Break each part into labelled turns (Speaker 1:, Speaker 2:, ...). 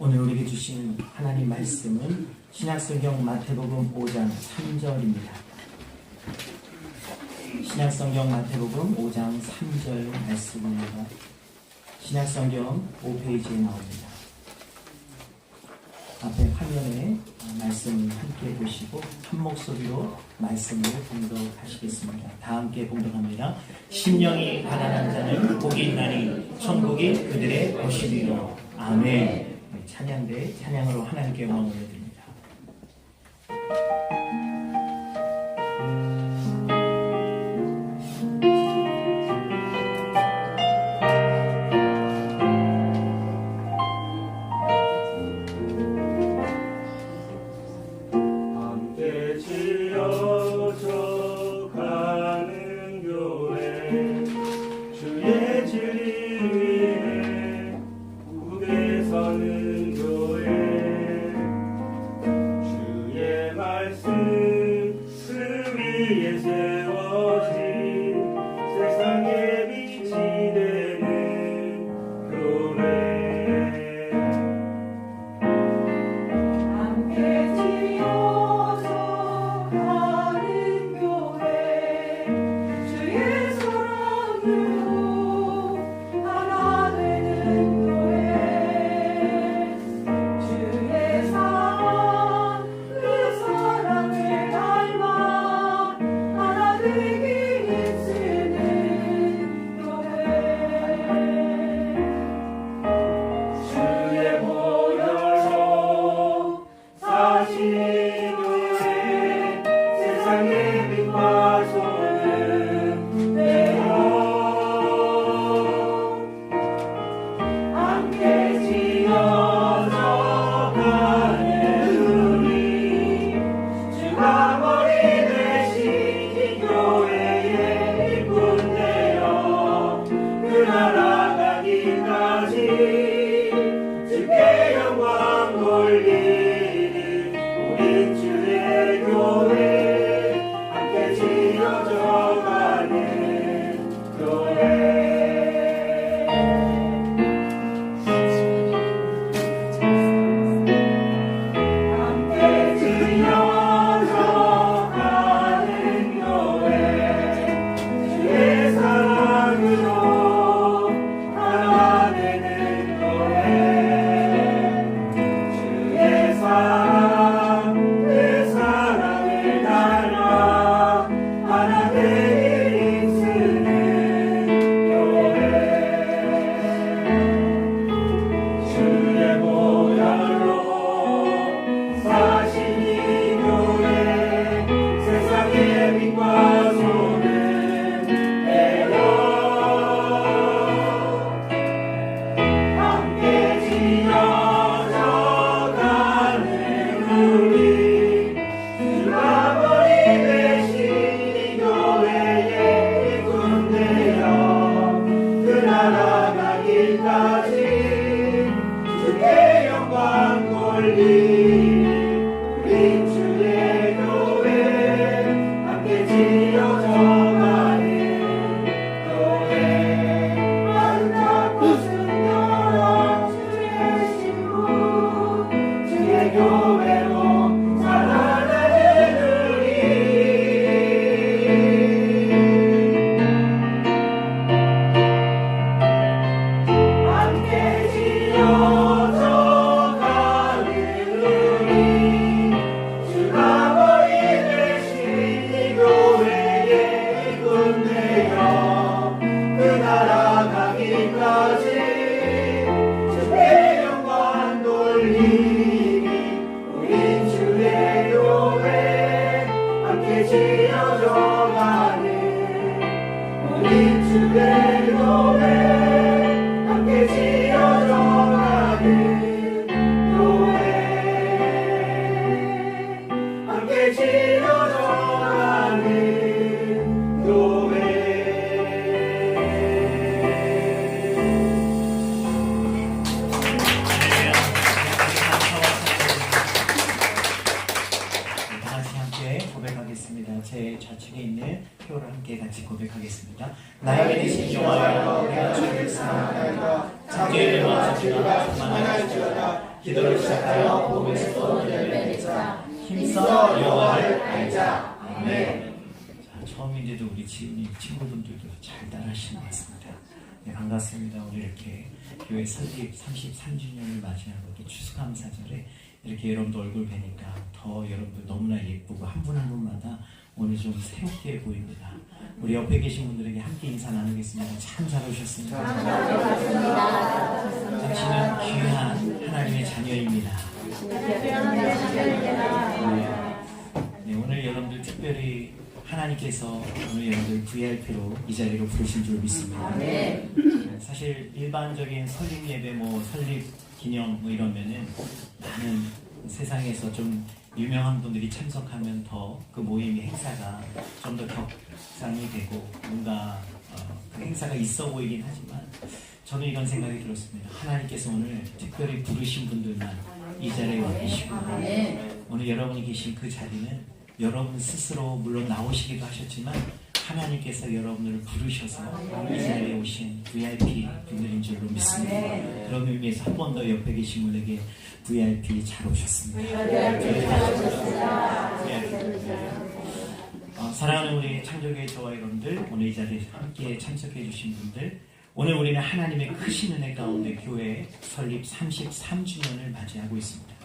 Speaker 1: 오늘 우리에게 주신 하나님 말씀은 신약성경 마태복음 5장 3절입니다. 신약성경 마태복음 5장 3절 말씀입니다. 신약성경 5페이지에 나옵니다. 앞에 화면에 말씀을 함께 보시고 한 목소리로 말씀을 봉독하시겠습니다. 다 함께 봉독합니다. 심령이 가난한 자는 복이 있나니 천국이 그들의 것이니라. 아멘. 찬양대 찬양으로 하나님께 영광을 올려드립니다.
Speaker 2: 함께 지어져 가는 교회 주의 진리 위에 굳게 서는 교회 주의 말씀 그 위에 세워진 세상의 빛이 되는 교회
Speaker 3: 함께 지어져 가는 교회 주의 사랑으로 하나 되는 교회 주의 사랑 그 사랑을 닮아 하나 되기 힘쓰는 교회
Speaker 2: 주의 보혈로 사신 교회 세상의 빛과 소금 되어 함께 지어져 가는 우리 주가 머리 되신 이 교회의 일꾼 되어 그 나라 가기까지 주께 영광 돌리는 우리 주의 교회 함께 지어져 가는 교회 함께 지어져 가는 교회 주의 사랑으로 하나 되는 교회 주의 사랑 그 사랑을 따라 하나 되기 힘쓰는 교회 주의 보혈로 사신 이 교회 세상의 빛과 소금 되어 함께 지어져 가는 우리 주가 머리 되신 이 교회의 일꾼 되어 그 나라 가기까지 주께 영광 돌리는 우리 주의 교회 함께 지어져 가는 교회
Speaker 3: 아름답고 순결한 주의 신부
Speaker 2: 주의 교회로 살아가는 우리 함께 지어져 가는 우리 주가 머리 되신 이 교회의 일꾼 되어 그 나라 가기까지 주의 영광 돌리는 우리 주의 교회 함께 지어져 가는 우리 주의 교회 함께 지어져 가는 교회 함께 지어져 가는 교회
Speaker 1: 다 같이 함께 고백하겠습니다. 제 좌측에 있는 표를 함께 같이 고백하겠습니다. 나에게 신중하여 내가 주를 사랑하나이다. 자기의 마음과 그만할지어다. 기도를 시작하여 복음의 쏟은 열매 맺자. 힘써 여호와를 알자. 아멘. 자, 처음인데도 우리 지은이 친구분들도 잘 따라하시는 것 같습니다. 네, 반갑습니다. 우리 이렇게 교회 설립 33주년을 맞이하고 또 추수감사절에 이렇게 여러분들 얼굴 뵈니까 더 여러분들 너무나 예쁘고 한 분 한 분마다 오늘 좀 새롭게 보입니다. 우리 옆에 계신 분들에게 함께 인사 나누겠습니다. 참 잘 오셨습니다. 당신은 귀한 하나님의 자녀입니다. 네, 오늘 여러분들 특별히 하나님께서 오늘 여러분들 VIP로 이 자리로 부르신 줄 믿습니다. 사실 일반적인 설립 예배, 설립 기념 이러면은 많은 세상에서 좀 유명한 분들이 참석하면 더 그 모임이 행사가 좀 더 격상이 되고 뭔가 그 행사가 있어 보이긴 하지만 저는 이런 생각이 들었습니다. 하나님께서 오늘 특별히 부르신 분들만 이 자리에 와 계시고 오늘 여러분이 계신 그 자리는 여러분 스스로 물론 나오시기도 하셨지만 하나님께서 여러분을 부르셔서 이 자리에 오신 VIP 분들인 줄로 믿습니다. 그런 의미에서 한 번 더 옆에 계신 분에게 VIP 잘 오셨습니다. 사랑하는 우리 창조교회 저와 여러분들, 오늘 이 자리에 함께 참석해 주신 분들, 오늘 우리는 하나님의 크신 은혜 가운데 교회 설립 33주년을 맞이하고 있습니다.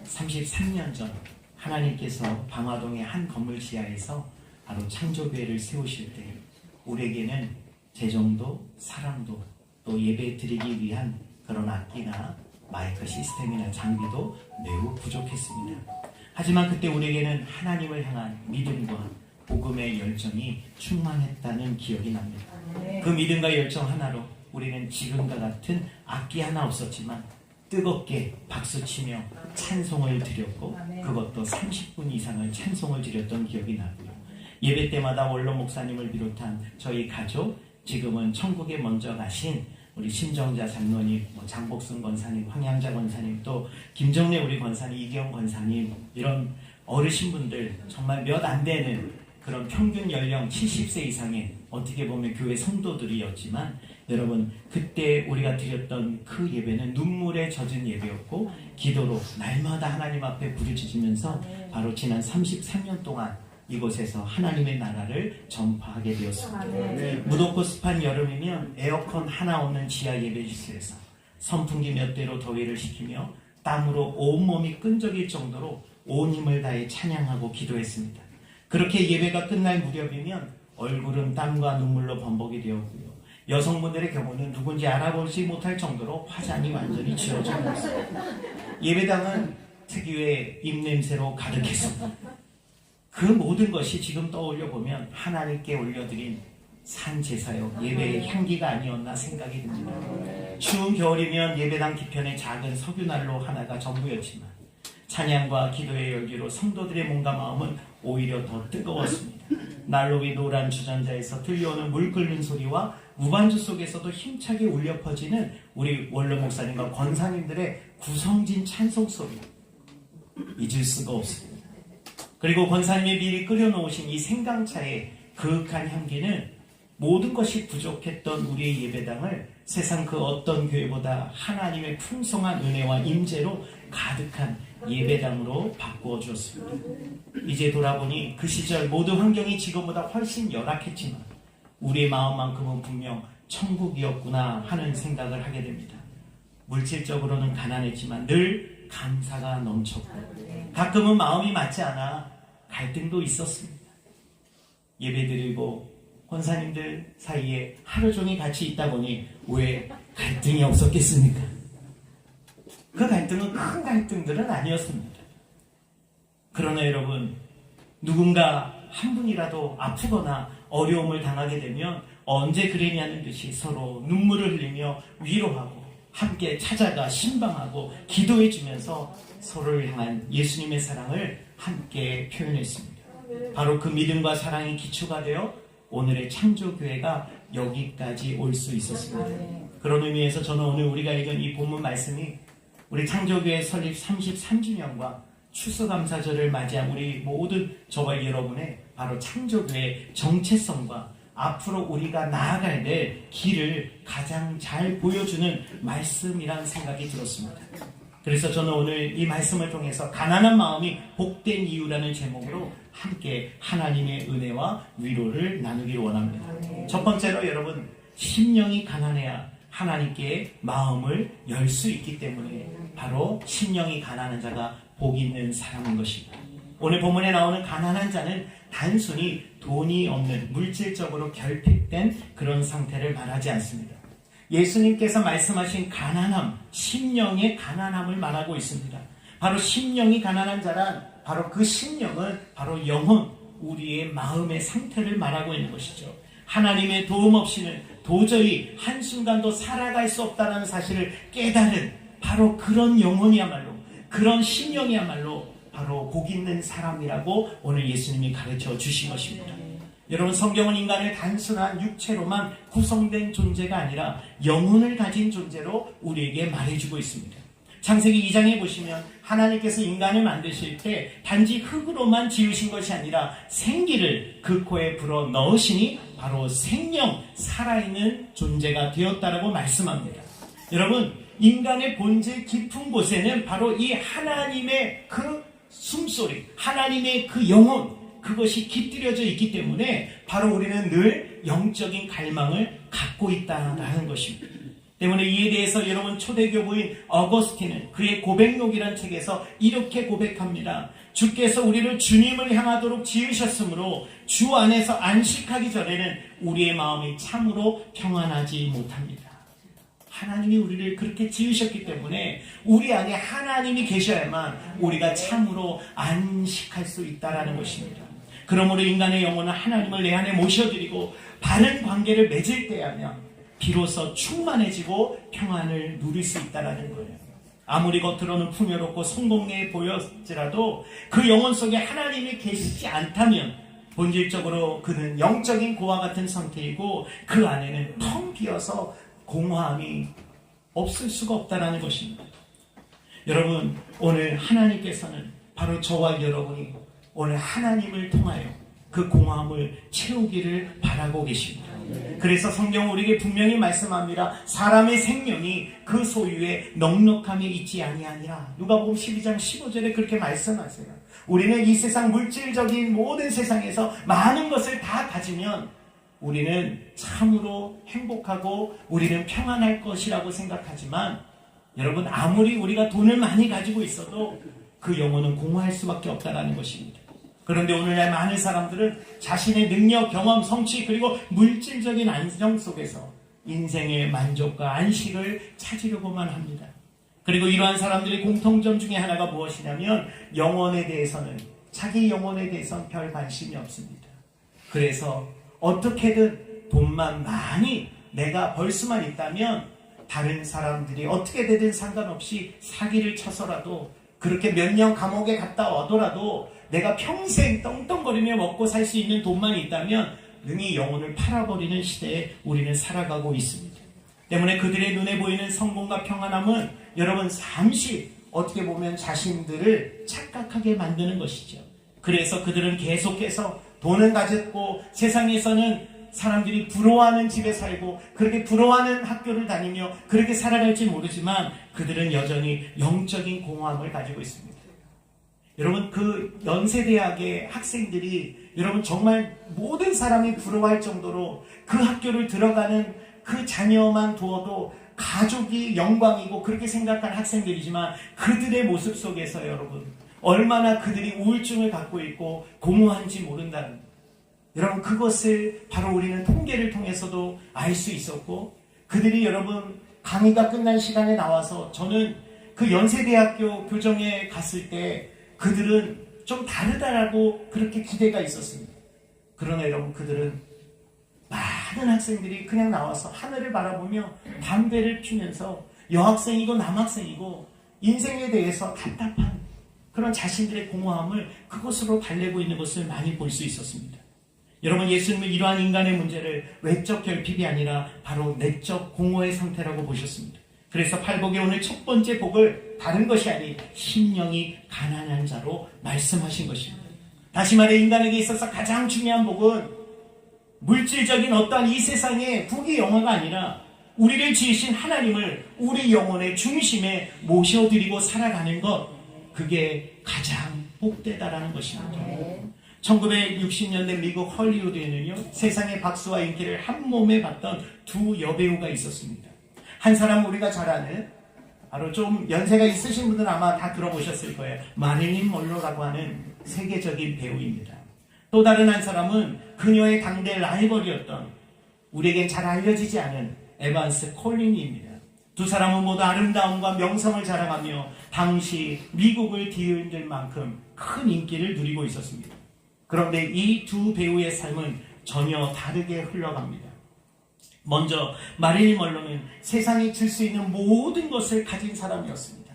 Speaker 1: 33년 전 하나님께서 방화동의 한 건물 지하에서 바로 창조교회를 세우실 때 우리에게는 재정도 사람도 또 예배 드리기 위한 그런 악기나 마이크 시스템이나 장비도 매우 부족했습니다. 하지만 그때 우리에게는 하나님을 향한 믿음과 복음의 열정이 충만했다는 기억이 납니다. 그 믿음과 열정 하나로 우리는 지금과 같은 악기 하나 없었지만 뜨겁게 박수치며 찬송을 드렸고 그것도 30분 이상을 찬송을 드렸던 기억이 나고요. 예배 때마다 원로 목사님을 비롯한 저희 가족, 지금은 천국에 먼저 가신 우리 심정자 장로님, 장복순 권사님, 황양자 권사님, 또 김정래 우리 권사님, 이경 권사님, 이런 어르신분들 정말 몇 안 되는 그런 평균 연령 70세 이상의 어떻게 보면 교회 성도들이었지만 여러분 그때 우리가 드렸던 그 예배는 눈물에 젖은 예배였고 기도로 날마다 하나님 앞에 부르짖으면서 바로 지난 33년 동안 이곳에서 하나님의 나라를 전파하게 되었습니다. 무덥고 습한 여름이면 에어컨 하나 없는 지하 예배실에서 선풍기 몇 대로 더위를 식히며 땀으로 온몸이 끈적일 정도로 온 힘을 다해 찬양하고 기도했습니다. 그렇게 예배가 끝날 무렵이면 얼굴은 땀과 눈물로 범벅이 되었고요. 여성분들의 경우는 누군지 알아보지 못할 정도로 화장이 완전히 지워져 있었습니다. 예배당은 특유의 입냄새로 가득했습니다. 그 모든 것이 지금 떠올려 보면 하나님께 올려드린 산제사요 예배의 향기가 아니었나 생각이 듭니다. 추운 겨울이면 예배당 뒤편에 작은 석유난로 하나가 전부였지만 찬양과 기도의 열기로 성도들의 몸과 마음은 오히려 더 뜨거웠습니다. 난로 위 노란 주전자에서 들려오는 물 끓는 소리와 무반주 속에서도 힘차게 울려 퍼지는 우리 원로 목사님과 권사님들의 구성진 찬송 소리 잊을 수가 없습니다. 그리고 권사님이 미리 끓여놓으신 이 생강차의 그윽한 향기는 모든 것이 부족했던 우리의 예배당을 세상 그 어떤 교회보다 하나님의 풍성한 은혜와 임재로 가득한 예배당으로 바꾸어 주었습니다. 이제 돌아보니 그 시절 모든 환경이 지금보다 훨씬 열악했지만 우리의 마음만큼은 분명 천국이었구나 하는 생각을 하게 됩니다. 물질적으로는 가난했지만 늘 감사가 넘쳤고 가끔은 마음이 맞지 않아 갈등도 있었습니다. 예배드리고 권사님들 사이에 하루 종일 같이 있다 보니 왜 갈등이 없었겠습니까? 그 갈등은 큰 갈등들은 아니었습니다. 그러나 여러분, 누군가 한 분이라도 아프거나 어려움을 당하게 되면 언제 그랬냐는 듯이 서로 눈물을 흘리며 위로하고 함께 찾아가 신방하고 기도해주면서 서로를 향한 예수님의 사랑을 함께 표현했습니다. 바로 그 믿음과 사랑이 기초가 되어 오늘의 창조교회가 여기까지 올 수 있었습니다. 그런 의미에서 저는 오늘 우리가 읽은 이 본문 말씀이 우리 창조교회 설립 33주년과 추수감사절을 맞이한 우리 모든 저와 여러분의 바로 창조교회의 정체성과 앞으로 우리가 나아가야 될 길을 가장 잘 보여주는 말씀이라는 생각이 들었습니다. 그래서 저는 오늘 이 말씀을 통해서 가난한 마음이 복된 이유라는 제목으로 함께 하나님의 은혜와 위로를 나누기를 원합니다. 첫 번째로 여러분, 심령이 가난해야 하나님께 마음을 열 수 있기 때문에 바로 심령이 가난한 자가 복 있는 사람인 것입니다. 오늘 본문에 나오는 가난한 자는 단순히 돈이 없는 물질적으로 결핍된 그런 상태를 말하지 않습니다. 예수님께서 말씀하신 가난함, 심령의 가난함을 말하고 있습니다. 바로 심령이 가난한 자란 바로 그 심령은 바로 영혼, 우리의 마음의 상태를 말하고 있는 것이죠. 하나님의 도움 없이는 도저히 한순간도 살아갈 수 없다는 사실을 깨달은 바로 그런 영혼이야말로, 그런 심령이야말로 바로 복 있는 사람이라고 오늘 예수님이 가르쳐 주신 것입니다. 여러분, 성경은 인간을 단순한 육체로만 구성된 존재가 아니라 영혼을 가진 존재로 우리에게 말해주고 있습니다. 창세기 2장에 보시면 하나님께서 인간을 만드실 때 단지 흙으로만 지으신 것이 아니라 생기를 그 코에 불어 넣으시니 바로 생명, 살아있는 존재가 되었다라고 말씀합니다. 여러분, 인간의 본질 깊은 곳에는 바로 이 하나님의 그 숨소리, 하나님의 그 영혼, 그것이 깃들여져 있기 때문에 바로 우리는 늘 영적인 갈망을 갖고 있다는 것입니다. 때문에 이에 대해서 여러분, 초대교부인 어거스틴은 그의 고백록이라는 책에서 이렇게 고백합니다. 주께서 우리를 주님을 향하도록 지으셨으므로 주 안에서 안식하기 전에는 우리의 마음이 참으로 평안하지 못합니다. 하나님이 우리를 그렇게 지으셨기 때문에 우리 안에 하나님이 계셔야만 우리가 참으로 안식할 수 있다는 것입니다. 그러므로 인간의 영혼은 하나님을 내 안에 모셔드리고 바른 관계를 맺을 때야면 비로소 충만해지고 평안을 누릴 수 있다는 거예요. 아무리 겉으로는 풍요롭고 성공해 보였지라도 그 영혼 속에 하나님이 계시지 않다면 본질적으로 그는 영적인 고와 같은 상태이고 그 안에는 텅 비어서 공허함이 없을 수가 없다는 것입니다. 여러분, 오늘 하나님께서는 바로 저와 여러분이 오늘 하나님을 통하여 그 공허함을 채우기를 바라고 계십니다. 그래서 성경은 우리에게 분명히 말씀합니다. 사람의 생명이 그 소유의 넉넉함에 있지 아니하니라. 누가복음 12장 15절에 그렇게 말씀하세요. 우리는 이 세상 물질적인 모든 세상에서 많은 것을 다 가지면 우리는 참으로 행복하고 우리는 평안할 것이라고 생각하지만 여러분, 아무리 우리가 돈을 많이 가지고 있어도 그 영혼은 공허할 수밖에 없다는 것입니다. 그런데 오늘날 많은 사람들은 자신의 능력, 경험, 성취 그리고 물질적인 안정 속에서 인생의 만족과 안식을 찾으려고만 합니다. 그리고 이러한 사람들의 공통점 중에 하나가 무엇이냐면 영혼에 대해서는, 자기 영혼에 대해서는 별 관심이 없습니다. 그래서 어떻게든 돈만 많이 내가 벌 수만 있다면 다른 사람들이 어떻게 되든 상관없이 사기를 쳐서라도 그렇게 몇 년 감옥에 갔다 와더라도 내가 평생 떵떵거리며 먹고 살 수 있는 돈만 있다면 능히 영혼을 팔아버리는 시대에 우리는 살아가고 있습니다. 때문에 그들의 눈에 보이는 성공과 평안함은 여러분 잠시 어떻게 보면 자신들을 착각하게 만드는 것이죠. 그래서 그들은 계속해서 돈은 가졌고 세상에서는 사람들이 부러워하는 집에 살고 그렇게 부러워하는 학교를 다니며 그렇게 살아갈지 모르지만 그들은 여전히 영적인 공허함을 가지고 있습니다. 여러분, 그 연세대학의 학생들이 여러분 정말 모든 사람이 부러워할 정도로 그 학교를 들어가는 그 자녀만 두어도 가족이 영광이고 그렇게 생각하는 학생들이지만 그들의 모습 속에서 여러분 얼마나 그들이 우울증을 갖고 있고 공허한지 모른다는, 여러분 그것을 바로 우리는 통계를 통해서도 알 수 있었고, 그들이 여러분 강의가 끝난 시간에 나와서 저는 그 연세대학교 교정에 갔을 때 그들은 좀 다르다라고 그렇게 기대가 있었습니다. 그러나 여러분 그들은 많은 학생들이 그냥 나와서 하늘을 바라보며 담배를 피면서 여학생이고 남학생이고 인생에 대해서 답답한 그런 자신들의 공허함을 그것으로 달래고 있는 것을 많이 볼 수 있었습니다. 여러분, 예수님은 이러한 인간의 문제를 외적 결핍이 아니라 바로 내적 공허의 상태라고 보셨습니다. 그래서 팔복의 오늘 첫 번째 복을 다른 것이 아닌 심령이 가난한 자로 말씀하신 것입니다. 다시 말해 인간에게 있어서 가장 중요한 복은 물질적인 어떠한 이 세상의 부귀 영화가 아니라 우리를 지으신 하나님을 우리 영혼의 중심에 모셔드리고 살아가는 것, 그게 가장 복되다라는 것입니다. 1960년대 미국 헐리우드에는요, 세상의 박수와 인기를 한 몸에 받던 두 여배우가 있었습니다. 한 사람 우리가 잘 아는, 바로 좀 연세가 있으신 분들은 아마 다 들어보셨을 거예요. 마릴린 먼로라고 하는 세계적인 배우입니다. 또 다른 한 사람은 그녀의 당대 라이벌이었던, 우리에겐 잘 알려지지 않은 에반스 콜린입니다. 두 사람은 모두 아름다움과 명성을 자랑하며 당시 미국을 뒤흔들 만큼 큰 인기를 누리고 있었습니다. 그런데 이 두 배우의 삶은 전혀 다르게 흘러갑니다. 먼저 마릴린 먼로는 세상이 줄 수 있는 모든 것을 가진 사람이었습니다.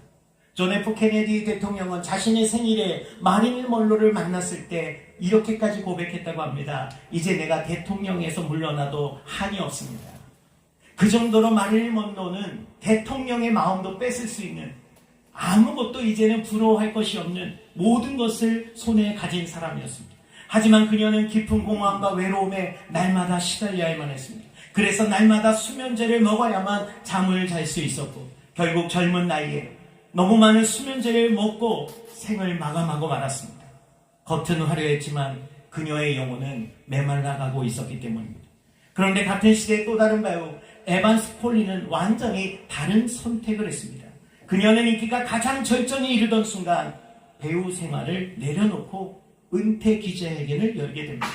Speaker 1: 존 F 케네디 대통령은 자신의 생일에 마릴린 먼로를 만났을 때 이렇게까지 고백했다고 합니다. 이제 내가 대통령에서 물러나도 한이 없습니다. 그 정도로 마릴린 먼로는 대통령의 마음도 뺏을 수 있는, 아무것도 이제는 부러워할 것이 없는 모든 것을 손에 가진 사람이었습니다. 하지만 그녀는 깊은 공허함과 외로움에 날마다 시달려야만 했습니다. 그래서 날마다 수면제를 먹어야만 잠을 잘 수 있었고, 결국 젊은 나이에 너무 많은 수면제를 먹고 생을 마감하고 말았습니다. 겉은 화려했지만 그녀의 영혼은 메말라가고 있었기 때문입니다. 그런데 같은 시대의 또 다른 배우 에반스 콜린은 완전히 다른 선택을 했습니다. 그녀는 인기가 가장 절정에 이르던 순간 배우 생활을 내려놓고 은퇴 기자회견을 열게 됩니다.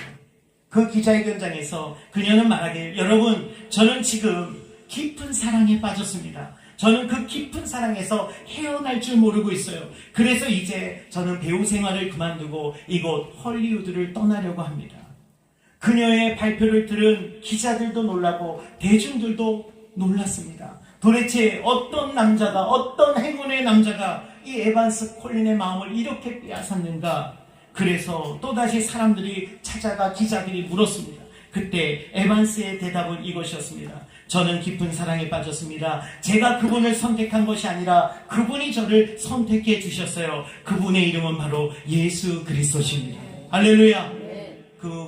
Speaker 1: 그 기자회견장에서 그녀는 말하길, 여러분, 저는 지금 깊은 사랑에 빠졌습니다. 저는 그 깊은 사랑에서 헤어날 줄 모르고 있어요. 그래서 이제 저는 배우 생활을 그만두고 이곳 헐리우드를 떠나려고 합니다. 그녀의 발표를 들은 기자들도 놀라고 대중들도 놀랐습니다. 도대체 어떤 남자가, 어떤 행운의 남자가 이 에반스 콜린의 마음을 이렇게 빼앗았는가? 그래서 또다시 사람들이 찾아가 기자들이 물었습니다. 그때 에반스의 대답은 이것이었습니다. 저는 깊은 사랑에 빠졌습니다. 제가 그분을 선택한 것이 아니라 그분이 저를 선택해 주셨어요. 그분의 이름은 바로 예수 그리스도십니다. 할렐루야.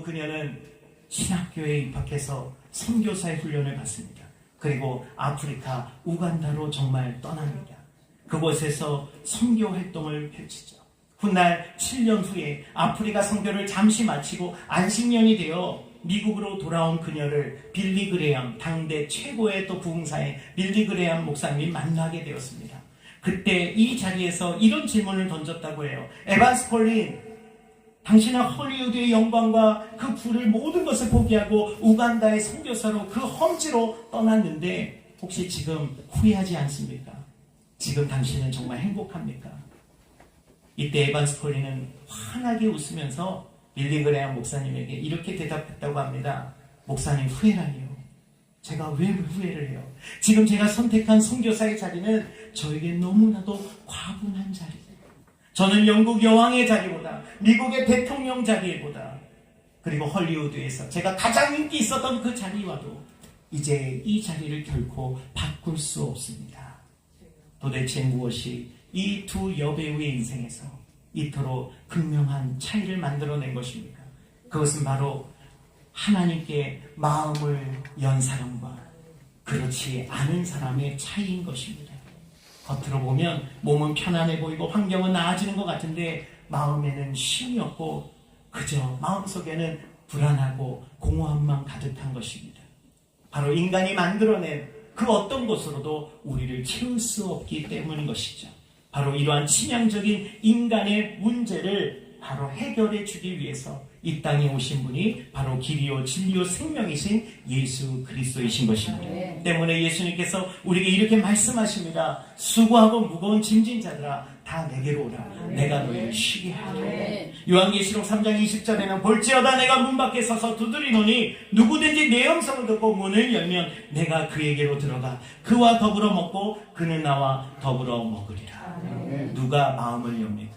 Speaker 1: 그녀는 신학교에 입학해서 선교사의 훈련을 받습니다. 그리고 아프리카 우간다로 정말 떠납니다. 그곳에서 선교 활동을 펼치죠. 훗날 7년 후에 아프리카 선교를 잠시 마치고 안식년이 되어 미국으로 돌아온 그녀를 빌리 그레엄, 당대 최고의 또 부흥사의 빌리 그레엄 목사님이 만나게 되었습니다. 그때 이 자리에서 이런 질문을 던졌다고 해요. 에반스 콜린, 당신은 헐리우드의 영광과 그 부를 모든 것을 포기하고 우간다의 선교사로 그 험지로 떠났는데 혹시 지금 후회하지 않습니까? 지금 당신은 정말 행복합니까? 이때 에반스 콜린은 환하게 웃으면서 빌리 그레엄 목사님에게 이렇게 대답했다고 합니다. 목사님, 후회라니요. 제가 왜 후회를 해요? 지금 제가 선택한 선교사의 자리는 저에게 너무나도 과분한 자리예요. 저는 영국 여왕의 자리보다, 미국의 대통령 자리보다, 그리고 헐리우드에서 제가 가장 인기 있었던 그 자리와도 이제 이 자리를 결코 바꿀 수 없습니다. 도대체 무엇이 이 두 여배우의 인생에서 이토록 극명한 차이를 만들어낸 것입니까? 그것은 바로 하나님께 마음을 연 사람과 그렇지 않은 사람의 차이인 것입니다. 겉으로 보면 몸은 편안해 보이고 환경은 나아지는 것 같은데 마음에는 쉼이 없고 그저 마음속에는 불안하고 공허함만 가득한 것입니다. 바로 인간이 만들어낸 그 어떤 것으로도 우리를 채울 수 없기 때문인 것이죠. 바로 이러한 치명적인 인간의 문제를 바로 해결해 주기 위해서 이 땅에 오신 분이 바로 길이요 진리요 생명이신 예수 그리스도이신 것입니다. 때문에 예수님께서 우리에게 이렇게 말씀하십니다. 수고하고 무거운 짐진 자들아 다 내게로 오라. 내가 너희를 쉬게 하리라. 요한계시록 3장 20절에는 볼지어다 내가 문 밖에 서서 두드리노니 누구든지 내 음성을 듣고 문을 열면 내가 그에게로 들어가 그와 더불어 먹고 그는 나와 더불어 먹으리라. 누가 마음을 엽니까?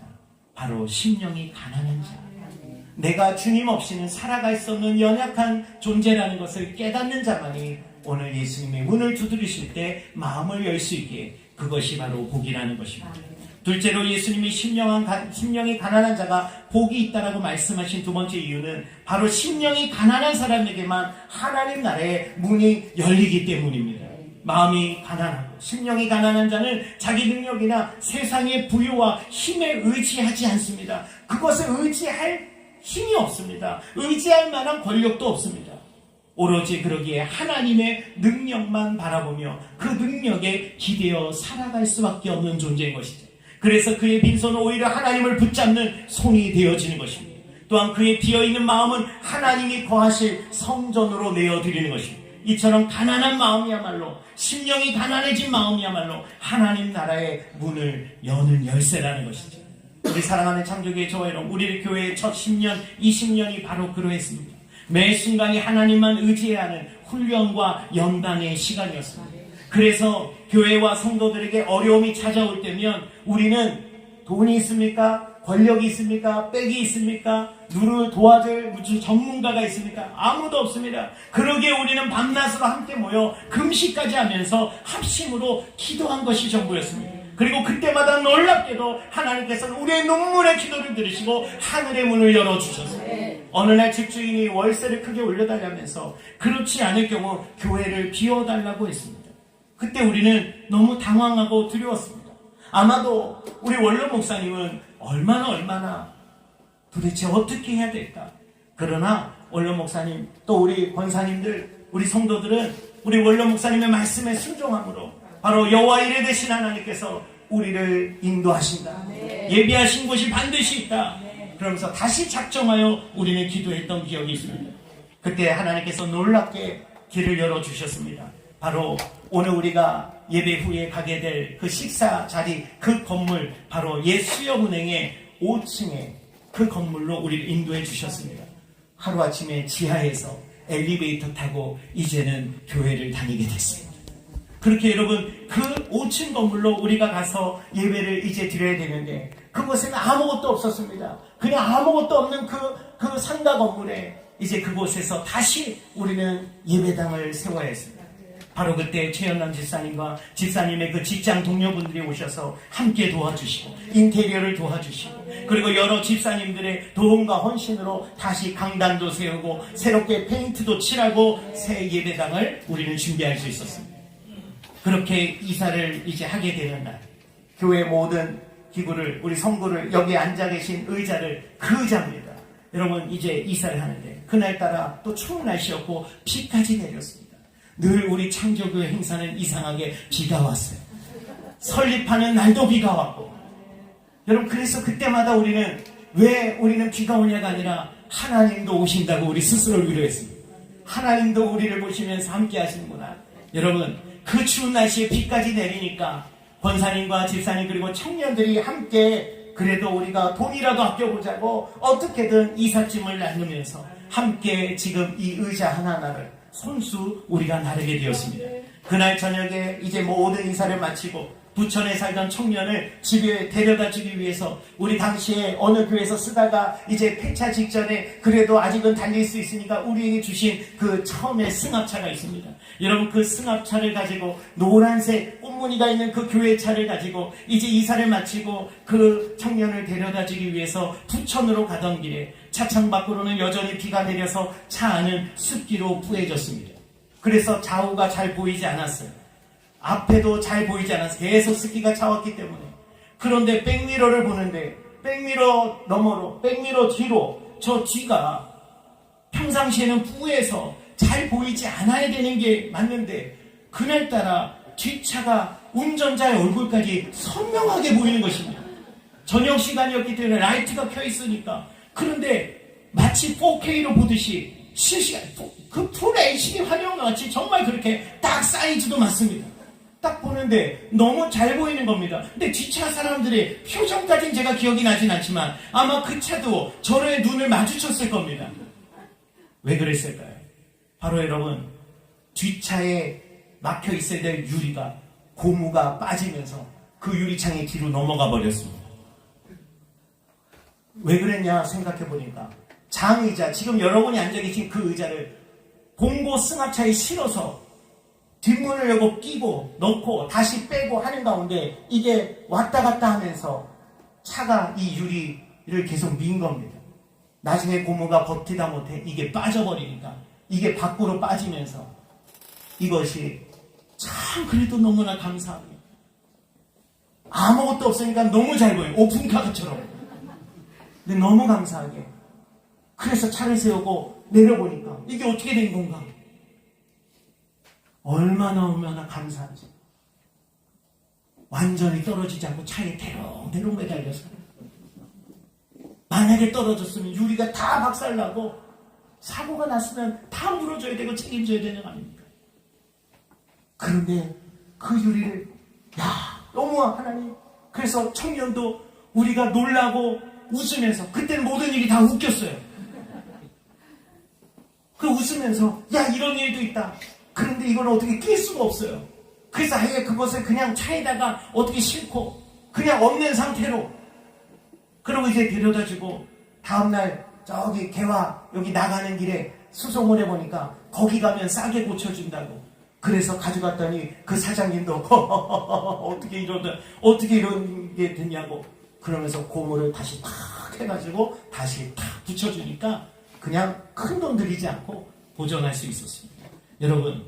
Speaker 1: 바로 심령이 가난한 자. 내가 주님 없이는 살아갈 수 없는 연약한 존재라는 것을 깨닫는 자만이 오늘 예수님의 문을 두드리실 때 마음을 열 수 있게, 그것이 바로 복이라는 것입니다. 둘째로 예수님이 심령이 가난한 자가 복이 있다라고 말씀하신 두 번째 이유는 바로 심령이 가난한 사람에게만 하나님 나라의 문이 열리기 때문입니다. 마음이 가난하고 심령이 가난한 자는 자기 능력이나 세상의 부유와 힘에 의지하지 않습니다. 그것을 의지할 힘이 없습니다. 의지할 만한 권력도 없습니다. 오로지 그러기에 하나님의 능력만 바라보며 그 능력에 기대어 살아갈 수밖에 없는 존재인 것이죠. 그래서 그의 빈손은 오히려 하나님을 붙잡는 손이 되어지는 것입니다. 또한 그의 비어있는 마음은 하나님이 거하실 성전으로 내어드리는 것입니다. 이처럼 가난한 마음이야말로, 심령이 가난해진 마음이야말로 하나님 나라의 문을 여는 열쇠라는 것이죠. 우리 사랑하는 창조교회 저와 여러분, 우리 교회의 첫 10년, 20년이 바로 그러했습니다. 매 순간이 하나님만 의지해야 하는 훈련과 연단의 시간이었습니다. 그래서 교회와 성도들에게 어려움이 찾아올 때면 우리는 돈이 있습니까? 권력이 있습니까? 빽이 있습니까? 누를 도와줄 무슨 전문가가 있습니까? 아무도 없습니다. 그러기에 우리는 밤낮으로 함께 모여 금식까지 하면서 합심으로 기도한 것이 전부였습니다. 그리고 그때마다 놀랍게도 하나님께서는 우리의 눈물의 기도를 들으시고 하늘의 문을 열어주셨어요. 어느 날 집주인이 월세를 크게 올려달라면서 그렇지 않을 경우 교회를 비워달라고 했습니다. 그때 우리는 너무 당황하고 두려웠습니다. 아마도 우리 원로 목사님은 얼마나 도대체 어떻게 해야 될까? 그러나 원로 목사님, 또 우리 권사님들, 우리 성도들은 우리 원로 목사님의 말씀에 순종함으로 바로 여호와 이레 되신 하나님께서 우리를 인도하신다. 예비하신 곳이 반드시 있다. 그러면서 다시 작정하여 우리는 기도했던 기억이 있습니다. 그때 하나님께서 놀랍게 길을 열어주셨습니다. 바로 오늘 우리가 예배 후에 가게 될 그 식사 자리, 그 건물, 바로 옛 수협은행의 5층에 그 건물로 우리를 인도해 주셨습니다. 하루아침에 지하에서 엘리베이터 타고 이제는 교회를 다니게 됐습니다. 그렇게 여러분, 그 5층 건물로 우리가 가서 예배를 이제 드려야 되는데 그곳에는 아무것도 없었습니다. 그냥 아무것도 없는 그 상가 건물에 이제 그곳에서 다시 우리는 예배당을 세워야 했습니다. 바로 그때 최연남 집사님과 집사님의 그 직장 동료분들이 오셔서 함께 도와주시고 인테리어를 도와주시고 그리고 여러 집사님들의 도움과 헌신으로 다시 강단도 세우고 새롭게 페인트도 칠하고 새 예배당을 우리는 준비할 수 있었습니다. 그렇게 이사를 이제 하게 되는 날, 교회 모든 기구를, 우리 성구를, 여기 앉아 계신 의자를, 그 의자입니다. 여러분, 이제 이사를 하는데 그날따라 또 추운 날씨였고 비까지 내렸습니다. 늘 우리 창조교회 행사는 이상하게 비가 왔어요. 설립하는 날도 비가 왔고. 여러분, 그래서 그때마다 우리는 왜 우리는 비가 오냐가 아니라 하나님도 오신다고 우리 스스로를 위로했습니다. 하나님도 우리를 보시면서 함께 하시는구나. 여러분, 그 추운 날씨에 비까지 내리니까 권사님과 집사님 그리고 청년들이 함께 그래도 우리가 돈이라도 아껴보자고 어떻게든 이삿짐을 나누면서 함께 지금 이 의자 하나하나를 손수 우리가 나르게 되었습니다. 그날 저녁에 이제 모든 이사를 마치고 부천에 살던 청년을 집에 데려다 주기 위해서 우리 당시에 어느 교회에서 쓰다가 이제 폐차 직전에 그래도 아직은 달릴 수 있으니까 우리에게 주신 그 처음에 승합차가 있습니다. 여러분, 그 승합차를 가지고 노란색 꽃무늬가 있는 그 교회 차를 가지고 이제 이사를 마치고 그 청년을 데려다 주기 위해서 부천으로 가던 길에 차창 밖으로는 여전히 비가 내려서 차 안은 습기로 뿌해졌습니다. 그래서 좌우가 잘 보이지 않았어요. 앞에도 잘 보이지 않아서 계속 습기가 차왔기 때문에. 그런데 백미러를 보는데 백미러 너머로, 백미러 뒤로, 저 뒤가 평상시에는 뿌해서 잘 보이지 않아야 되는 게 맞는데 그날따라 뒷차가 운전자의 얼굴까지 선명하게 보이는 것입니다. 저녁 시간이었기 때문에 라이트가 켜 있으니까. 그런데 마치 4K로 보듯이 실시간, 그 풀 HD 화면 같이 정말 그렇게 딱 사이즈도 맞습니다. 딱 보는데 너무 잘 보이는 겁니다. 근데 뒷차 사람들의 표정까지는 제가 기억이 나진 않지만 아마 그 차도 저의 눈을 마주쳤을 겁니다. 왜 그랬을까요? 바로 여러분, 뒷차에 막혀 있어야 될 유리가, 고무가 빠지면서 그 유리창이 뒤로 넘어가 버렸습니다. 왜 그랬냐 생각해 보니까 장의자, 지금 여러분이 앉아 계신 그 의자를 공고 승합차에 실어서 뒷문을 열고 끼고 넣고 다시 빼고 하는 가운데 이게 왔다 갔다 하면서 차가 이 유리를 계속 민 겁니다. 나중에 고무가 버티다 못해 이게 빠져버리니까 이게 밖으로 빠지면서 이것이 참 그래도 너무나 감사하게 아무것도 없으니까 너무 잘 보여요. 오픈카드처럼. 근데 너무 감사하게 그래서 차를 세우고 내려보니까 이게 어떻게 된 건가? 얼마나 감사한지. 완전히 떨어지지 않고 차에 대롱대롱 매달려서 만약에 떨어졌으면 유리가 다 박살나고 사고가 났으면 다 물어줘야 되고 책임져야 되는 거 아닙니까? 그런데 그 유리를 너무 하나님. 그래서 청년도 우리가 놀라고 웃으면서 그때는 모든 일이 다 웃겼어요. 그 웃으면서 이런 일도 있다. 그런데 이걸 어떻게 낄 수가 없어요. 그래서 아예 그것을 그냥 차에다가 어떻게 싣고 그냥 없는 상태로 그러고 이제 데려다주고 다음날 저기 개화 여기 나가는 길에 수송을 해보니까 거기 가면 싸게 고쳐준다고. 그래서 가져갔더니 그 사장님도 어떻게 이런 게 됐냐고 그러면서 고무를 다시 탁 해가지고 다시 탁 붙여주니까 그냥 큰 돈 들이지 않고 보존할 수 있었습니다. 여러분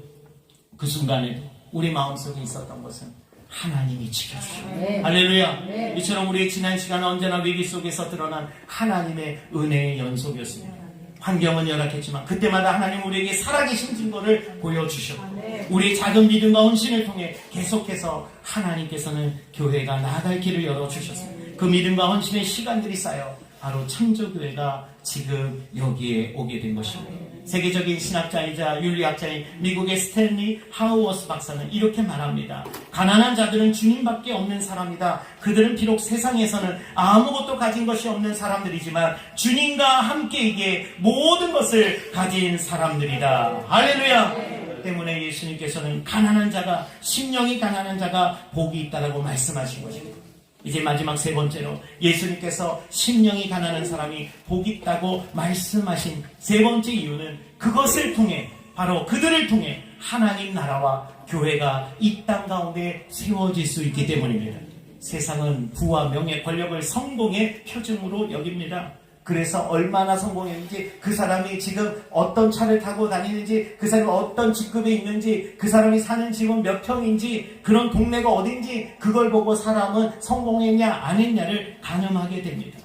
Speaker 1: 그 순간에도 우리 마음속에 있었던 것은 하나님이 지켜주시고 할렐루야. 이처럼 우리의 지난 시간은 언제나 위기 속에서 드러난 하나님의 은혜의 연속이었습니다. 환경은 열악했지만 그때마다 하나님 우리에게 살아계신 증거를 보여주셨고 우리의 작은 믿음과 헌신을 통해 계속해서 하나님께서는 교회가 나아갈 길을 열어주셨습니다. 그 믿음과 헌신의 시간들이 쌓여 바로 창조교회가 지금 여기에 오게 된 것입니다. 세계적인 신학자이자 윤리학자인 미국의 스탠리 하우어스 박사는 이렇게 말합니다. 가난한 자들은 주님밖에 없는 사람이다. 그들은 비록 세상에서는 아무것도 가진 것이 없는 사람들이지만 주님과 함께이기에 모든 것을 가진 사람들이다. 할렐루야. 때문에 예수님께서는 가난한 자가 심령이 가난한 자가 복이 있다라고 말씀하신 것입니다. 이제 마지막 세 번째로 예수님께서 심령이 가난한 사람이 복이 있다고 말씀하신 세 번째 이유는 그것을 통해 바로 그들을 통해 하나님 나라와 교회가 이 땅 가운데 세워질 수 있기 때문입니다. 세상은 부와 명예, 권력을 성공의 표징으로 여깁니다. 그래서 얼마나 성공했는지, 그 사람이 지금 어떤 차를 타고 다니는지, 그 사람이 어떤 직급에 있는지, 그 사람이 사는 집은 몇 평인지, 그런 동네가 어딘지 그걸 보고 사람은 성공했냐 안 했냐를 가늠하게 됩니다.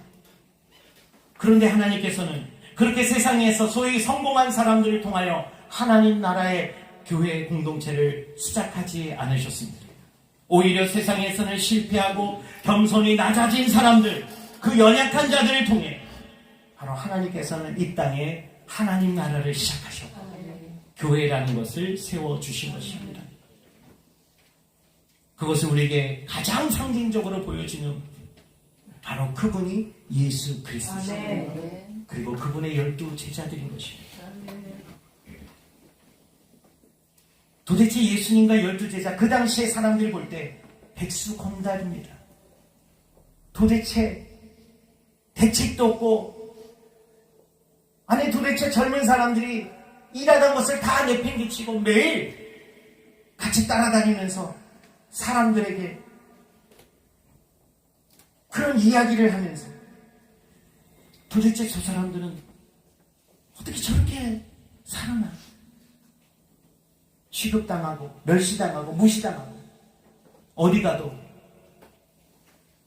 Speaker 1: 그런데 하나님께서는 그렇게 세상에서 소위 성공한 사람들을 통하여 하나님 나라의 교회 공동체를 시작하지 않으셨습니다. 오히려 세상에서는 실패하고 겸손히 낮아진 사람들, 그 연약한 자들을 통해 바로 하나님께서는 이 땅에 하나님 나라를 시작하셨고 교회라는 것을 세워주신 것입니다. 그것을 우리에게 가장 상징적으로 보여주는 바로 그분이 예수 그리스도십니다. 그리고 그분의 12 제자들인 것입니다. 도대체 예수님과 12 제자, 그 당시에 사람들이 볼 때 백수건달입니다. 도대체 대책도 없고, 아니 도대체 젊은 사람들이 일하던 것을 다 내팽개치고 매일 같이 따라다니면서 사람들에게 그런 이야기를 하면서 도대체 저 사람들은 어떻게 저렇게 살아나? 취급당하고 멸시당하고 무시당하고 어디 가도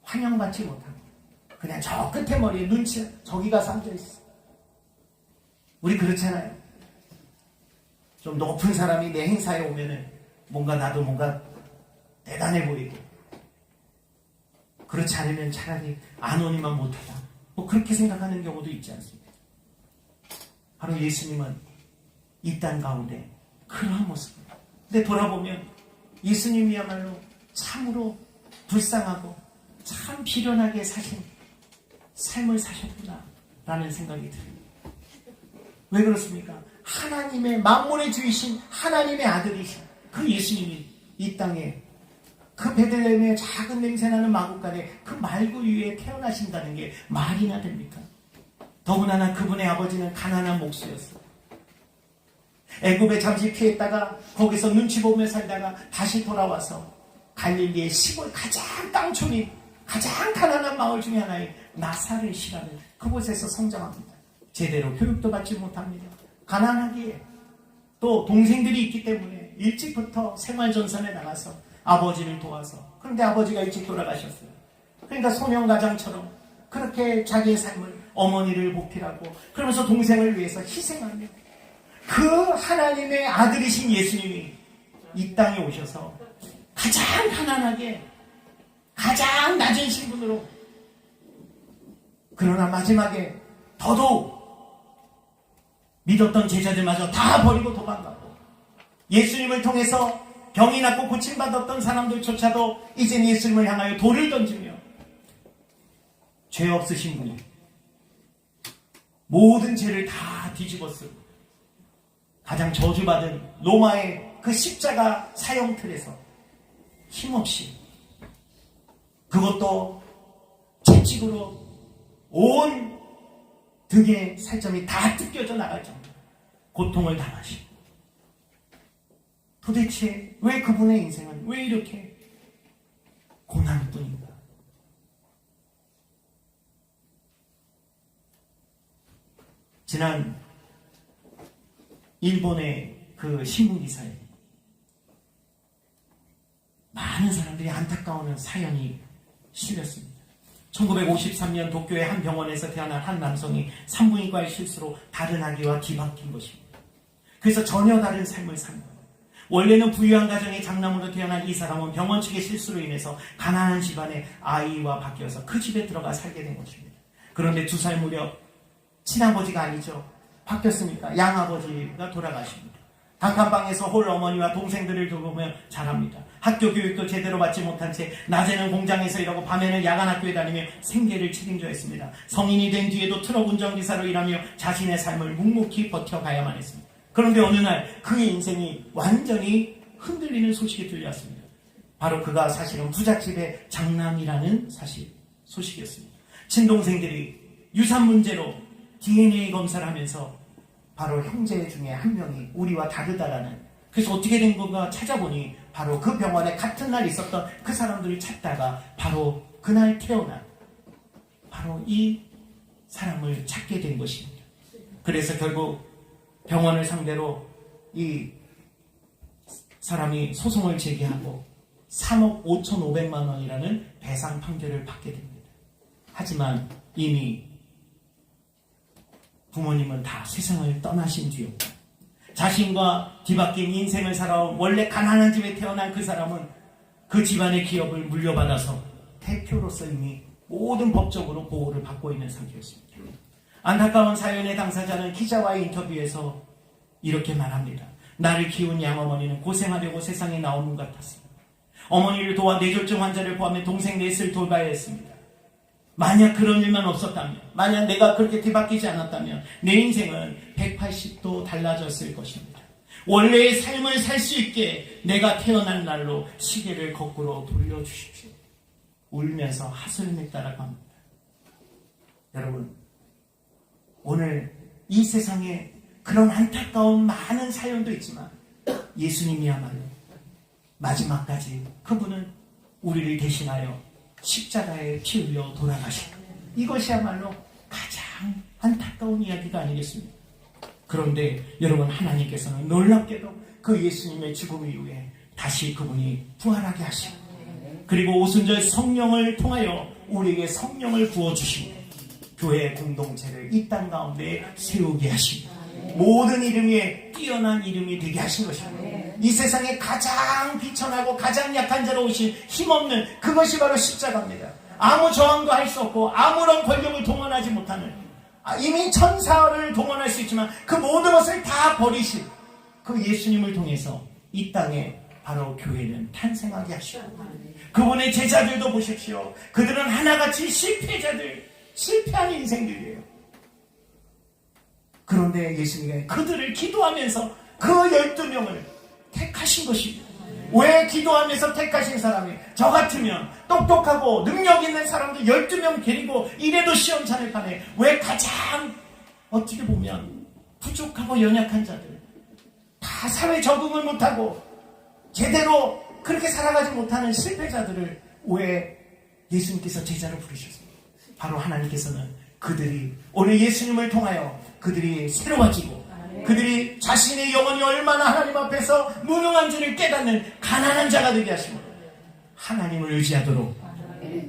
Speaker 1: 환영받지 못하고 그냥 저 끝에 머리에 눈치 저기 가서 앉아있어. 우리 그렇잖아요. 좀 높은 사람이 내 행사에 오면은 나도 뭔가 대단해 보이고, 그렇지 않으면 차라리 안 오니만 못하다, 그렇게 생각하는 경우도 있지 않습니까? 바로 예수님은 이 땅 가운데 그러한 모습입니다. 근데 돌아보면 예수님이야말로 참으로 불쌍하고 참 비련하게 사신 삶을 사셨구나 라는 생각이 듭니다. 왜 그렇습니까? 하나님의 만물의 주이신 하나님의 아들이신 그 예수님이 이 땅에 그 베들레헴의 작은 냄새나는 마구간에 그 말구 위에 태어나신다는 게 말이나 됩니까? 더구나 그분의 아버지는 가난한 목수였어요. 애굽에 잠시 피했다가 거기서 눈치 보며 살다가 다시 돌아와서 갈릴리의 시골 가장 땅촌인 가장 가난한 마을 중에 하나인 나사렛이라는 그곳에서 성장합니다. 제대로 교육도 받지 못합니다. 가난하기에 또 동생들이 있기 때문에 일찍부터 생활전선에 나가서 아버지를 도와서, 그런데 아버지가 일찍 돌아가셨어요. 그러니까 소년가장처럼 그렇게 자기의 삶을 어머니를 보필하고 그러면서 동생을 위해서 희생하며 그 하나님의 아들이신 예수님이 이 땅에 오셔서 가장 가난하게 가장 낮은 신분으로, 그러나 마지막에 더더욱 믿었던 제자들마저 다 버리고 도망가고 예수님을 통해서 병이 낫고 고침받았던 사람들조차도 이젠 예수님을 향하여 돌을 던지며 죄 없으신 분이 모든 죄를 다 뒤집어 쓰고 가장 저주받은 로마의 그 십자가 사형틀에서 힘없이, 그것도 채찍으로 온 등의 살점이 다 뜯겨져 나갈 정도로 고통을 당하시고, 도대체 왜 그분의 인생은 왜 이렇게 고난뿐인가? 지난 일본의 그 신문기사에 많은 사람들이 안타까워하는 사연이 실렸습니다. 1953년 도쿄의 한 병원에서 태어난 한 남성이 산부인과의 실수로 다른 아기와 뒤바뀐 것입니다. 그래서 전혀 다른 삶을 산 거예요. 원래는 부유한 가정의 장남으로 태어난 이 사람은 병원 측의 실수로 인해서 가난한 집안의 아이와 바뀌어서 그 집에 들어가 살게 된 것입니다. 그런데 2살 무렵 친아버지가 아니죠. 바뀌었으니까 양아버지가 돌아가십니다. 단칸방에서 홀 어머니와 동생들을 돌보며 자랍니다. 학교 교육도 제대로 받지 못한 채 낮에는 공장에서 일하고 밤에는 야간 학교에 다니며 생계를 책임져야 했습니다. 성인이 된 뒤에도 트럭 운전기사로 일하며 자신의 삶을 묵묵히 버텨가야만 했습니다. 그런데 어느 날 그의 인생이 완전히 흔들리는 소식이 들려왔습니다. 바로 그가 사실은 부잣집의 장남이라는 소식이었습니다. 친동생들이 유산 문제로 DNA 검사를 하면서 바로 형제 중에 한 명이 우리와 다르다라는, 그래서 어떻게 된 건가 찾아보니 바로 그 병원에 같은 날 있었던 그 사람들을 찾다가 바로 그날 태어난 바로 이 사람을 찾게 된 것입니다. 그래서 결국 병원을 상대로 이 사람이 소송을 제기하고 3억 5,500만 원이라는 배상 판결을 받게 됩니다. 하지만 이미 부모님은 다 세상을 떠나신 뒤였고, 자신과 뒤바뀐 인생을 살아온 원래 가난한 집에 태어난 그 사람은 그 집안의 기업을 물려받아서 대표로서 이미 모든 법적으로 보호를 받고 있는 상태였습니다. 안타까운 사연의 당사자는 기자와의 인터뷰에서 이렇게 말합니다. 나를 키운 양어머니는 고생하려고 세상에 나온 분 같았습니다. 어머니를 도와 뇌졸중 환자를 포함해 동생 넷을 돌봐야 했습니다. 만약 그런 일만 없었다면, 만약 내가 그렇게 뒤바뀌지 않았다면 내 인생은 180도 달라졌을 것입니다. 원래의 삶을 살 수 있게 내가 태어난 날로 시계를 거꾸로 돌려주십시오. 울면서 하소연했다라고 합니다. 여러분, 오늘 이 세상에 그런 안타까운 많은 사연도 있지만 예수님이야말로 마지막까지 그분은 우리를 대신하여 십자가에 피 흘려 돌아가시고, 이것이야말로 가장 안타까운 이야기가 아니겠습니까? 그런데 여러분, 하나님께서는 놀랍게도 그 예수님의 죽음 이후에 다시 그분이 부활하게 하시고, 그리고 오순절 성령을 통하여 우리에게 성령을 부어주시고 교회 공동체를 이 땅 가운데 세우게 하시고 모든 이름 위에 뛰어난 이름이 되게 하신 것입니다. 이 세상에 가장 비천하고 가장 약한 자로 오신 힘없는 그것이 바로 십자가입니다. 아무 저항도 할 수 없고 아무런 권력을 동원하지 못하는, 이미 천사를 동원할 수 있지만 그 모든 것을 다 버리신 그 예수님을 통해서 이 땅에 바로 교회는 탄생하게 하시고, 그분의 제자들도 보십시오. 그들은 하나같이 실패자들, 실패한 인생들이에요. 그런데 예수님이 그들을 기도하면서 그 12명을 택하신 것입니다. 왜 기도하면서 택하신 사람이, 저 같으면 똑똑하고 능력 있는 사람들 12명 데리고 이래도 시험찮을 판에 왜 가장 어떻게 보면 부족하고 연약한 자들, 다 사회 적응을 못하고 제대로 그렇게 살아가지 못하는 실패자들을 왜 예수님께서 제자로 부르셨습니까? 바로 하나님께서는 그들이 오늘 예수님을 통하여 그들이 새로워지고 그들이 자신의 영혼이 얼마나 하나님 앞에서 무능한 줄을 깨닫는 가난한 자가 되게 하시고 하나님을 의지하도록,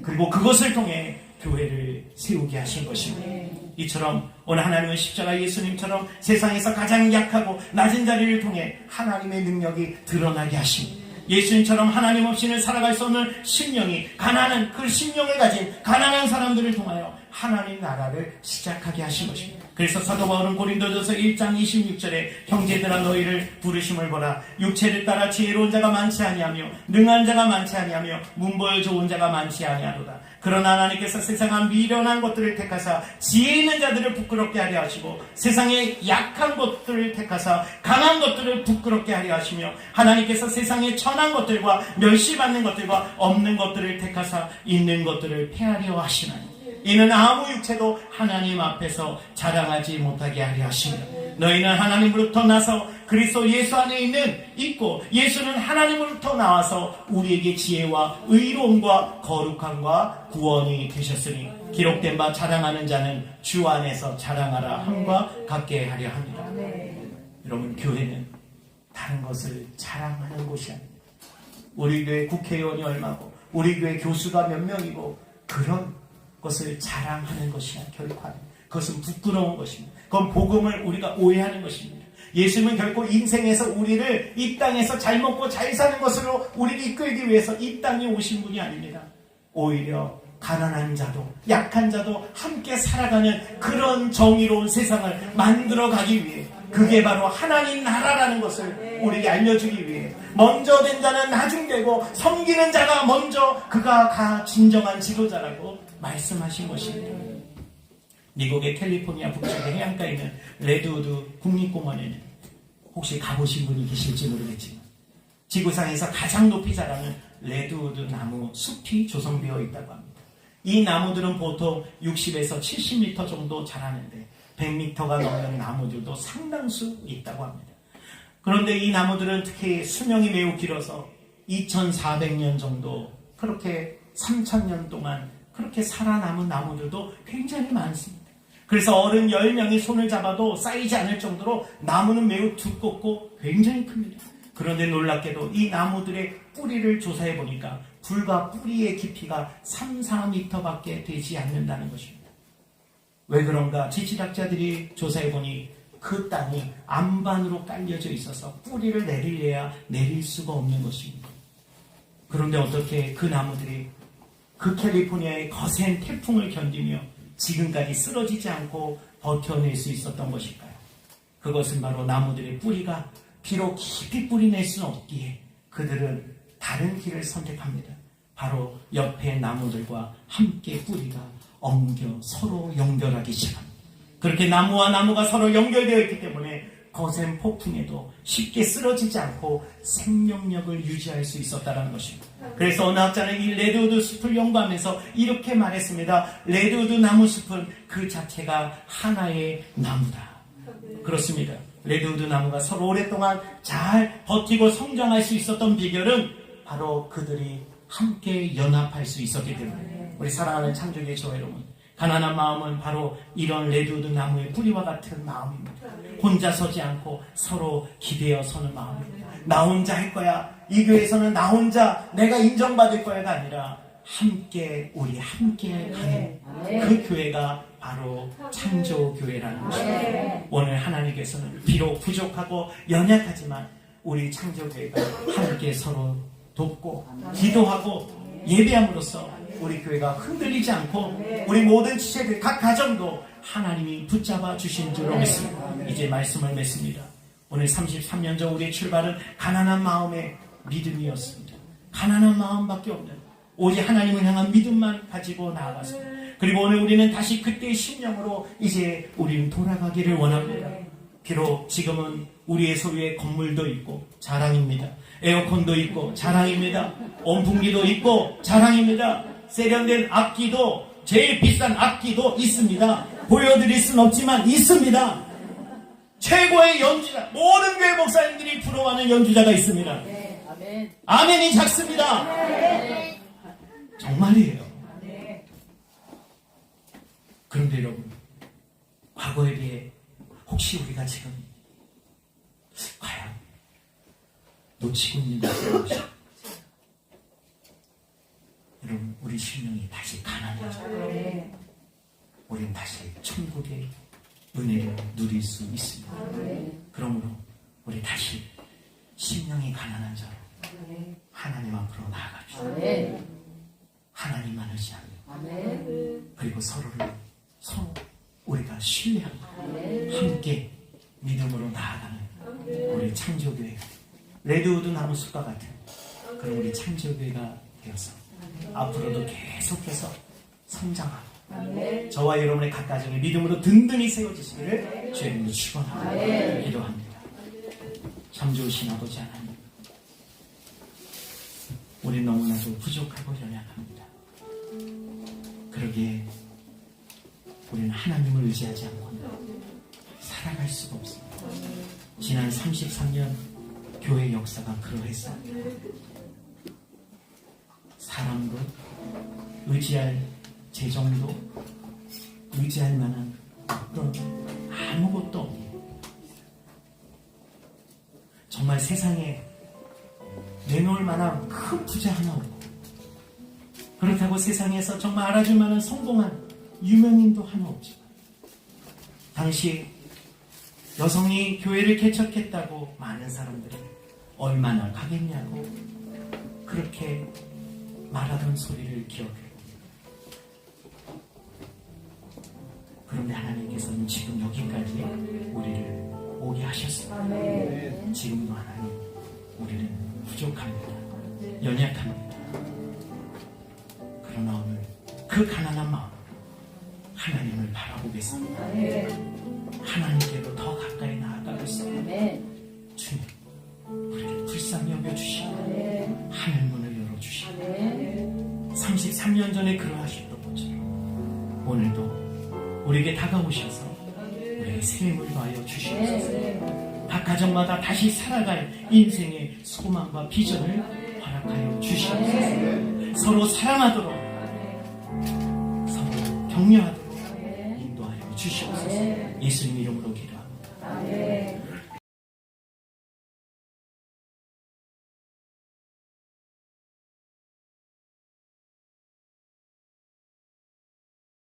Speaker 1: 그리고 그것을 통해 교회를 세우게 하신 것입니다. 이처럼 오늘 하나님은 십자가 예수님처럼 세상에서 가장 약하고 낮은 자리를 통해 하나님의 능력이 드러나게 하십니다. 예수님처럼 하나님 없이는 살아갈 수 없는 심령이 가난한 그 심령을 가진 가난한 사람들을 통하여 하나님 나라를 시작하게 하신 것입니다. 그래서 사도 바울은 고린도전서 1장 26절에 형제들아 너희를 부르심을 보라. 육체를 따라 지혜로운 자가 많지 아니하며 능한 자가 많지 아니하며 문벌 좋은 자가 많지 아니하도다. 그러나 하나님께서 세상의 미련한 것들을 택하사 지혜 있는 자들을 부끄럽게 하려 하시고 세상의 약한 것들을 택하사 강한 것들을 부끄럽게 하려 하시며 하나님께서 세상의 천한 것들과 멸시받는 것들과 없는 것들을 택하사 있는 것들을 폐하려 하시나니 이는 아무 육체도 하나님 앞에서 자랑하지 못하게 하려 하시며 너희는 하나님으로부터 나서 그리스도 예수 안에 있고 예수는 하나님으로부터 나와서 우리에게 지혜와 의로움과 거룩함과 구원이 되셨으니 기록된 바 자랑하는 자는 주 안에서 자랑하라 함과 같게 하려 합니다. 여러분, 교회는 다른 것을 자랑하는 곳이 아닙니다. 우리 교회 국회의원이 얼마고 우리 교회 교수가 몇 명이고 그런 것을 자랑하는 것이 결코 아닙니다. 그것은 부끄러운 것입니다. 그건 복음을 우리가 오해하는 것입니다. 예수님은 결코 인생에서 우리를 이 땅에서 잘 먹고 잘 사는 것으로 우리를 이끌기 위해서 이 땅에 오신 분이 아닙니다. 오히려 가난한 자도 약한 자도 함께 살아가는 그런 정의로운 세상을 만들어가기 위해, 그게 바로 하나님 나라라는 것을 우리에게 알려주기 위해 먼저 된 자는 나중되고 섬기는 자가 먼저 그가 진정한 지도자라고 말씀하신 것입니다. 미국의 캘리포니아 북쪽의 해안가에 있는 레드우드 국립공원에는 혹시 가보신 분이 계실지 모르겠지만 지구상에서 가장 높이 자라는 레드우드 나무 숲이 조성되어 있다고 합니다. 이 나무들은 보통 60에서 70m 정도 자라는데 100m가 넘는 나무들도 상당수 있다고 합니다. 그런데 이 나무들은 특히 수명이 매우 길어서 2400년 정도, 그렇게 3000년 동안 그렇게 살아남은 나무들도 굉장히 많습니다. 그래서 어른 10명이 손을 잡아도 쌓이지 않을 정도로 나무는 매우 두껍고 굉장히 큽니다. 그런데 놀랍게도 이 나무들의 뿌리를 조사해 보니까 불과 뿌리의 깊이가 3, 4m밖에 되지 않는다는 것입니다. 왜 그런가? 지질학자들이 조사해 보니 그 땅이 안반으로 깔려져 있어서 뿌리를 내리려야 내릴 수가 없는 것입니다. 그런데 어떻게 그 나무들이 그 캘리포니아의 거센 태풍을 견디며 지금까지 쓰러지지 않고 버텨낼 수 있었던 것일까요? 그것은 바로 나무들의 뿌리가 비록 깊이 뿌리낼 수는 없기에 그들은 다른 길을 선택합니다. 바로 옆에 나무들과 함께 뿌리가 엉겨 서로 연결하기 시작합니다. 그렇게 나무와 나무가 서로 연결되어 있기 때문에 거센 폭풍에도 쉽게 쓰러지지 않고 생명력을 유지할 수 있었다는 것입니다. 그래서 어느 학자는 이 레드우드 숲을 연구하면서 이렇게 말했습니다. 레드우드 나무 숲은 그 자체가 하나의 나무다. 그렇습니다. 레드우드 나무가 서로 오랫동안 잘 버티고 성장할 수 있었던 비결은 바로 그들이 함께 연합할 수 있었기 때문에, 우리 사랑하는 창조주의 저 여러분, 가난한 마음은 바로 이런 레드우드 나무의 뿌리와 같은 마음입니다. 혼자 서지 않고 서로 기대어 서는 마음입니다. 나 혼자 할 거야, 이 교회에서는 나 혼자 내가 인정받을 거야가 아니라 함께, 우리 함께 하는 그 교회가 바로 창조교회라는 것입니다. 오늘 하나님께서는 비록 부족하고 연약하지만 우리 창조교회가 함께 서로 돕고 기도하고 예배함으로써 우리 교회가 흔들리지 않고 우리 모든 지체들 각 가정도 하나님이 붙잡아 주신 줄로 믿습니다. 이제 말씀을 맺습니다. 오늘 33년 전 우리의 출발은 가난한 마음의 믿음이었습니다. 가난한 마음밖에 없는 오직 하나님을 향한 믿음만 가지고 나아갔습니다. 그리고 오늘 우리는 다시 그때의 심령으로 이제 우리는 돌아가기를 원합니다. 비록 지금은 우리의 소유의 건물도 있고 자랑입니다. 에어컨도 있고 자랑입니다. 온풍기도 있고 자랑입니다. 세련된 악기도, 제일 비싼 악기도 있습니다. 보여드릴 수는 없지만 있습니다. 최고의 연주자, 모든 교회 목사님들이 부러워하는 연주자가 있습니다. 아멘이 작습니다. 정말이에요. 그런데 여러분, 과거에 비해 혹시 우리가 지금 과연 놓치고 있는 것이 무엇이? 여러분, 우리 심령이 다시 가난해져. 우리는 다시 천국의 은혜를 누릴 수 있습니다. 그러므로 우리 다시 심령이 가난한 자로 하나님 앞으로 나아갑시다. 하나님만 의지하며 그리고 서로 우리가 신뢰하고 함께 믿음으로 나아가는 우리 창조교회 레드우드 나무숲과 같은 그런 우리 창조교회가 되어서 앞으로도 계속해서 성장하고 저와 여러분의 각 가정이 믿음으로 든든히 세워지시기를 주님으로 축원하고 기도합니다. 참 좋으신 아버지 하나님, 우리 너무나도 부족하고 연약합니다. 그러기에 우리는 하나님을 의지하지 않고는 살아갈 수가 없습니다. 지난 33년 교회 역사가 그러했습니다. 사람도 의지할 재정도 의지할 만한 어떤 아무것도 없는, 정말 세상에 내놓을 만한 큰 부자 하나 없고, 그렇다고 세상에서 정말 알아줄 만한 성공한 유명인도 하나 없지만, 당시 여성이 교회를 개척했다고 많은 사람들이 얼마나 가겠냐고 그렇게 말하던 소리를 기억해요. 그런데 하나님께서는 지금 여기까지 우리를 오게 하셨습니다. 지금도 하나님, 우리는 부족합니다. 연약합니다. 그러나 오늘 그 가난한 마음 하나님을 바라보겠습니다. 하나님께로 더 가까이 나아가고 있습니다. 주님, 우리를 불쌍히 여겨주시고 하늘문을 열어주시고 33년 전에 그러하셨던 것처럼 오늘도 우리에게 다가오셔서 우리에게 샘을 더하여 주시옵소서. 각 가정마다 다시 살아갈 인생의 소망과 비전을 허락하여 주시옵소서. 서로 사랑하도록, 서로 격려하도록 인도하여 주시옵소서. 예수님 이름으로 기도합니다.